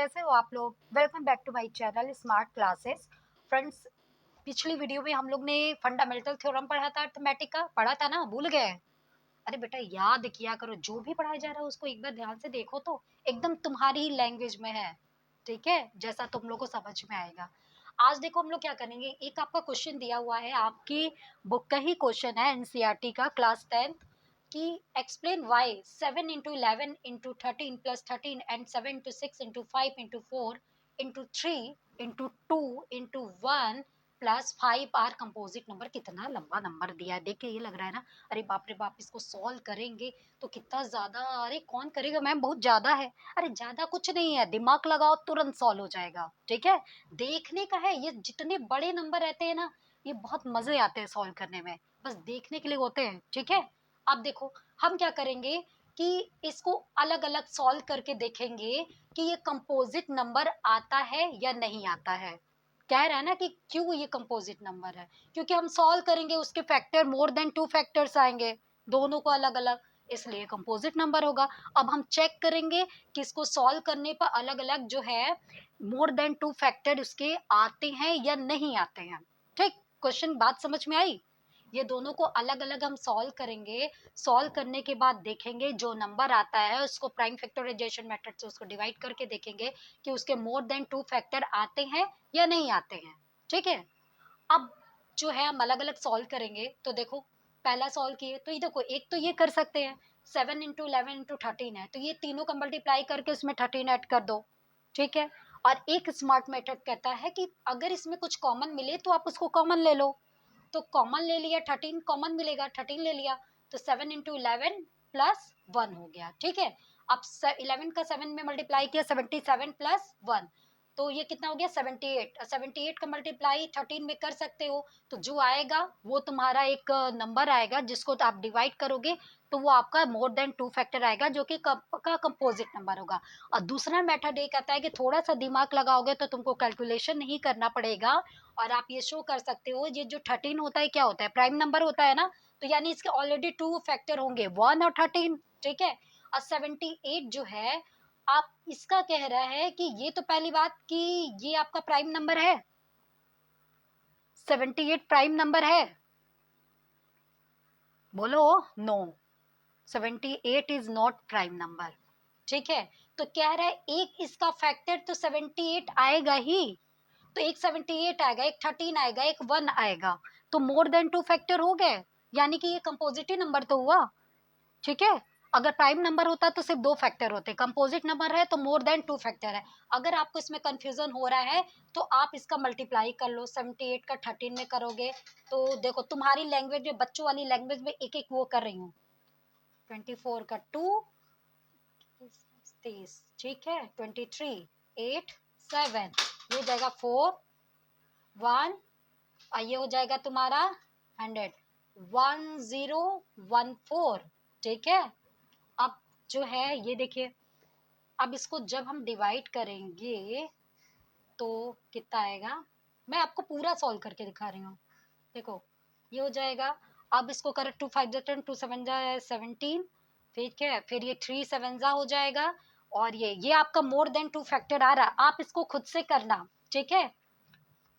कैसे हो आप लोग। Welcome back to my channel smart classes. Friends, पिछली वीडियो में हम लोग ने फंडामेंटल थ्योरम पढ़ा था, अर्थमेटिक का पढ़ा था ना, भूल गए? अरे बेटा याद किया करो, जो भी पढ़ाया जा रहा है उसको एक बार ध्यान से देखो तो एकदम तुम्हारी ही लैंग्वेज में है। ठीक है, जैसा तुम लोग को समझ में आएगा। आज देखो हम लोग क्या करेंगे, एक आपका क्वेश्चन दिया हुआ है, आपकी बुक का ही क्वेश्चन है, एनसीईआरटी का, क्लास 10th कि explain why 7 into 11 into 13 plus 13 and 7 into 6 into 5 into 4 into 3 into 2 into 1 plus 5 are composite number. कितना लंबा नंबर दिया है, देख के ये लग रहा है ना, अरे बाप रे बाप, इसको सॉल्व करेंगे तो कितना ज्यादा, अरे कौन करेगा मैम, बहुत ज्यादा है। अरे ज्यादा कुछ नहीं है, दिमाग लगाओ तुरंत सॉल्व हो जाएगा। ठीक है, देखने का है, ये जितने बड़े नंबर रहते हैं ना, ये बहुत मजे आते हैं सॉल्व करने में, बस देखने के लिए होते हैं। ठीक है, अब देखो हम क्या करेंगे कि इसको अलग अलग सॉल्व करके देखेंगे कि ये कंपोजिट नंबर आता है या नहीं आता है। कह रहा है ना कि क्यों ये कंपोजिट नंबर है, क्योंकि हम सॉल्व करेंगे उसके फैक्टर मोर देन 2 फैक्टर्स आएंगे, दोनों को अलग अलग, इसलिए कंपोजिट नंबर होगा। अब हम चेक करेंगे कि इसको सॉल्व करने पर अलग अलग जो है मोर देन 2 फैक्टर उसके आते हैं या नहीं आते हैं। ठीक, क्वेश्चन बात समझ में आई? ये दोनों को अलग अलग हम सॉल्व करेंगे। सॉल्व करने के बाद देखेंगे जो नंबर आता है उसको प्राइम फैक्टराइजेशन मेथड से उसको डिवाइड करके देखेंगे कि उसके मोर देन 2 फैक्टर आते हैं या नहीं आते हैं। ठीक है, अब जो है हम अलग अलग सॉल्व करेंगे। तो देखो पहला सॉल्व किए तो ये देखो, एक तो ये कर सकते हैं 7 इंटू 11 इंटू 13 है, तो ये तीनों का मल्टीप्लाई करके उसमें 13 ऐड कर दो। ठीक है, और एक स्मार्ट मेथड कहता है कि अगर इसमें कुछ कॉमन मिले तो आप उसको कॉमन ले लो। तो कॉमन ले लिया, 13 कॉमन मिलेगा, 13 ले लिया, तो 7 इंटू 11 प्लस 1 हो गया। ठीक है, अब 11 का 7 में मल्टीप्लाई किया, 77 प्लस 1, तो ये कितना हो गया 78। 78 का मल्टीप्लाई 13 में कर सकते हो, तो जो आएगा वो तुम्हारा एक नंबर आएगा जिसको तो आप डिवाइड करोगे तो वो आपका मोर देन 2 फैक्टर आएगा, जो कि का कंपोजिट नंबर होगा। और दूसरा मेथड ये कहता है कि थोड़ा सा दिमाग लगाओगे तो तुमको कैलकुलेशन नहीं करना पड़ेगा, और आप ये शो कर सकते हो, ये जो 13 होता है क्या होता है, प्राइम नंबर होता है ना, तो यानी इसके ऑलरेडी 2 फैक्टर होंगे, 1 और 13। ठीक है, और 78 जो है, आप इसका कह रहा है कि ये तो पहली बात कि ये आपका प्राइम नंबर है, 78 प्राइम नंबर है, बोलो no, 78 is not prime number. ठीक है, तो कह रहा है एक इसका फैक्टर तो 78 आएगा ही, तो एक 78 आएगा, एक 13 आएगा, एक 1 आएगा, तो मोर देन 2 फैक्टर हो गए, यानी कि ये कंपोजिटिव नंबर तो हुआ। ठीक है, अगर प्राइम नंबर होता तो सिर्फ 2 फैक्टर होते, कंपोजिट नंबर है तो मोर देन 2 फैक्टर है। अगर आपको इसमें कंफ्यूजन हो रहा है तो आप इसका मल्टीप्लाई कर लो, 78 का 13 में करोगे तो देखो तुम्हारी लैंग्वेज में, बच्चों वाली लैंग्वेज में एक एक वो कर रही हूँ, 24 का 2 30, ठीक है, 23 8 7, ये हो जाएगा 4 1, और ये हो जाएगा तुम्हारा 100, 1014। ठीक है, अब जो है ये देखिए, अब इसको जब हम डिवाइड करेंगे तो कितना आएगा, मैं आपको पूरा सॉल्व करके दिखा रही हूँ। देखो ये हो जाएगा, अब इसको करें 2 5 जा 10, 2 7 जा 17। ठीक है, फिर ये 3 7 जा हो जाएगा, और ये आपका मोर देन 2 फैक्टर आ रहा, आप इसको खुद से करना। ठीक है,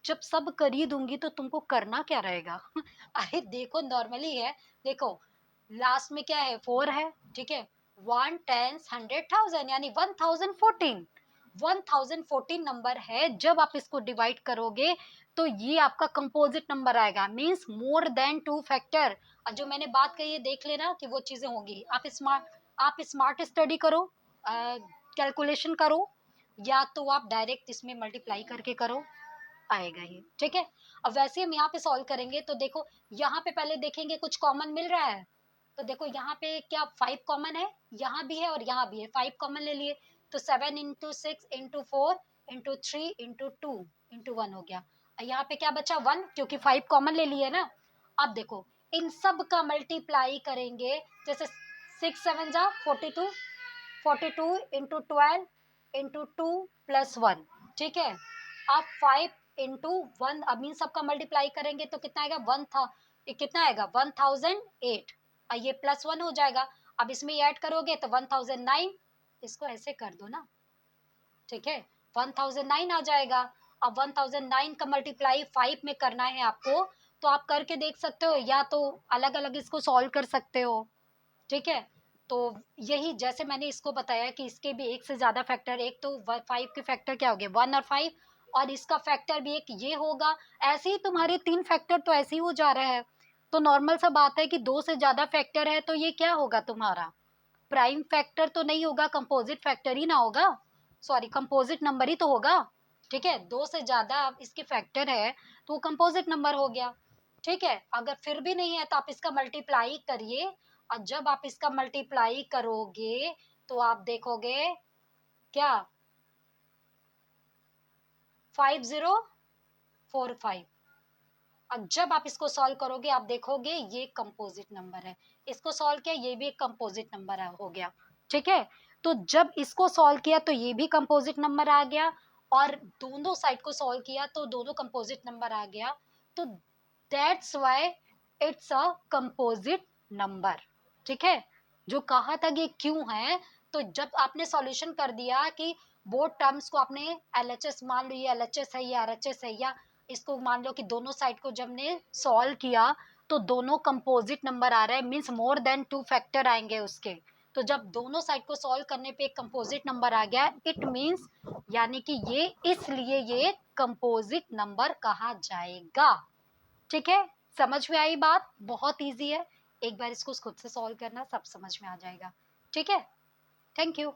जब सब कर ही दूंगी तो तुमको करना क्या रहेगा अरे देखो नॉर्मली है, देखो लास्ट में क्या है 4 है। ठीक है, 1 10 100,000 यानी 1014, 1014 नंबर है। जब आप इसको डिवाइड करोगे तो ये आपका कंपोजिट नंबर आएगा, मींस मोर देन 2 फैक्टर। और जो मैंने बात कही है देख लेना कि वो चीजें होंगी। आप स्मार्ट स्टडी करो, कैलकुलेशन करो, या तो आप डायरेक्ट इसमें मल्टीप्लाई करके करो, आएगा ही। ठीक है, अब वैसे हम यहाँ पे सॉल्व करेंगे तो देखो यहाँ पे पहले देखेंगे कुछ कॉमन मिल रहा है, तो देखो यहाँ पे क्या 5 कॉमन है, यहाँ भी है और यहाँ भी है, 5 कॉमन ले लिए, तो 7 into 6 into 4 into 3 into 2 into 1 हो गया। यहाँ पे क्या बचा 1, क्योंकि 5 कॉमन ले लिए ना। अब देखो इन सब का मल्टीप्लाई करेंगे, जैसे 6 7 जा 42, 42 इंटू 12 इंटू 2 प्लस 1। ठीक है, अब 5 इंटू 1, अब इन सबका मल्टीप्लाई करेंगे तो कितना आएगा, ये कितना आएगा 1008, और ये प्लस 1 हो जाएगा। अब इसमें ऐड करोगे तो 1009, इसको ऐसे कर दो ना। ठीक है, 1009 आ जाएगा। अब 1009 का मल्टीप्लाई 5 में करना है आपको, तो आप करके देख सकते हो, या तो अलग अलग इसको सॉल्व कर सकते हो। ठीक है, तो यही जैसे मैंने इसको बताया कि इसके भी एक से ज्यादा फैक्टर, एक तो 5 के फैक्टर क्या हो गए 1 और 5, और इसका फैक्टर भी एक ये होगा। ऐसे ही तुम्हारे 3 फैक्टर तो ऐसे ही हो जा रहे हैं। तो नॉर्मल सा बात है कि 2 से ज्यादा फैक्टर है तो ये क्या होगा तुम्हारा, प्राइम फैक्टर तो नहीं होगा, कंपोजिट फैक्टर ही ना होगा, सॉरी कंपोजिट नंबर ही तो होगा। ठीक है, 2 से ज्यादा आप इसके फैक्टर है तो वो कंपोजिट नंबर हो गया। ठीक है, अगर फिर भी नहीं है तो आप इसका मल्टीप्लाई करिए, और जब आप इसका मल्टीप्लाई करोगे तो आप देखोगे क्या, 5045। अब जब आप इसको सॉल्व करोगे आप देखोगे ये कंपोजिट नंबर है, इसको सॉल्व किया ये भी एक कंपोजिट नंबर हो गया। ठीक है, तो जब इसको सॉल्व किया तो ये भी कंपोजिट नंबर आ गया, और दोनों साइड को सॉल्व किया तो दोनों कंपोजिट नंबर आ गया। तो that's why it's a composite number. ठीक है, जो कहा था कि क्यों है, तो जब आपने सॉल्यूशन कर दिया कि बोथ टर्म्स को आपने एलएचएस मान लो, ये एलएचएस है या आरएचएस है, या इसको मान लो कि दोनों साइड को जब ने सॉल्व किया तो दोनों कंपोजिट नंबर आ रहा है, मीन्स मोर देन 2 फैक्टर आएंगे उसके। तो जब दोनों साइड को सॉल्व करने पे एक कंपोजिट नंबर आ गया, इट मीन्स यानी कि ये इसलिए ये कंपोजिट नंबर कहा जाएगा। ठीक है, समझ में आई बात, बहुत इजी है, एक बार इसको खुद से सॉल्व करना सब समझ में आ जाएगा। ठीक है, थैंक यू।